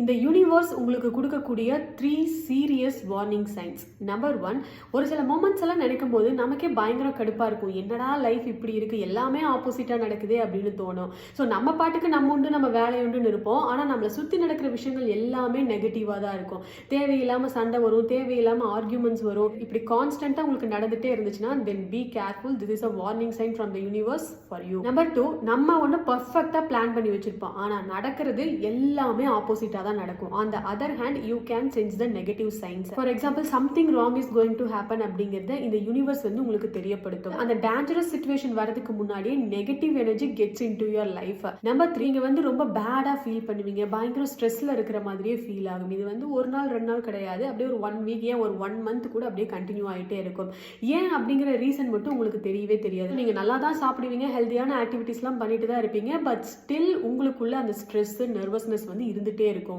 இந்த யூனிவர்ஸ் உங்களுக்கு கொடுக்கக்கூடிய 3 சீரியஸ் வார்னிங் சைன்ஸ். நம்பர் 1, ஒரு சில மொமெண்ட்ஸ் எல்லாம் நினைக்கும் போது நமக்கே பயங்கர கடுப்பா இருக்கும். என்னடா லைஃப் இப்படி இருக்கு, எல்லாமே ஆப்போசிட்டா நடக்குதே அப்படின்னு தோணும். ஸோ நம்ம பாட்டுக்கு நம்ம உண்டு நம்ம வேலை உண்டுன்னு இருப்போம். ஆனால் நம்மளை சுற்றி நடக்கிற விஷயங்கள் எல்லாமே நெகட்டிவாக தான் இருக்கும். தேவையில்லாமல் சண்டை வரும், தேவையில்லாமல் ஆர்கியூமெண்ட்ஸ் வரும். இப்படி கான்ஸ்டன்ட்டாக உங்களுக்கு நடந்துகிட்டே இருந்துச்சுன்னா then be careful. This is a warning sign from the universe for you. Number 2, நம்ம ஒன்று பர்ஃபெக்டாக பிளான் பண்ணி வச்சிருப்போம், ஆனால் நடக்கிறது எல்லாமே ஆப்போசிட்டாக தான் நடக்கும். On the other hand, you can sense the negative signs. For example, something wrong is going to happen அப்படிங்கறத இந்த யூனிவர்ஸ் வந்து உங்களுக்கு தெரியப்படுத்தும். அந்த டேஞ்சரஸ் சிச்சுவேஷன் வரதுக்கு முன்னாடியே negative energy gets into your life. Number 3, நீங்க வந்து ரொம்ப பேடா ஃபீல் பண்ணுவீங்க, பயங்கர ஸ்ட்ரெஸ்ல இருக்கிற மாதிரியே ஃபீல் ஆகும். இது வந்து ஒரு நாள் 2 நாள் கிடையாது, அப்படியே ஒரு 1 வீக், ஏன் ஒரு 1 மந்த் கூட அப்படியே கண்டினியூ ஆகிட்டே இருக்கும். ஏன் அப்படிங்கிற ரீசன் மட்டும் உங்களுக்கு தெரியவே தெரியாது. நீங்க நல்லா தான் சாப்பிடுவீங்க, ஹெல்தியான ஆக்டிவிட்டிஸ்லாம் பண்ணிட்டு தான் இருப்பீங்க, பட் ஸ்டில் உங்களுக்குள்ள அந்த ஸ்ட்ரெஸ், நர்வஸ்னஸ் வந்து இருந்துட்டே இருக்கும்.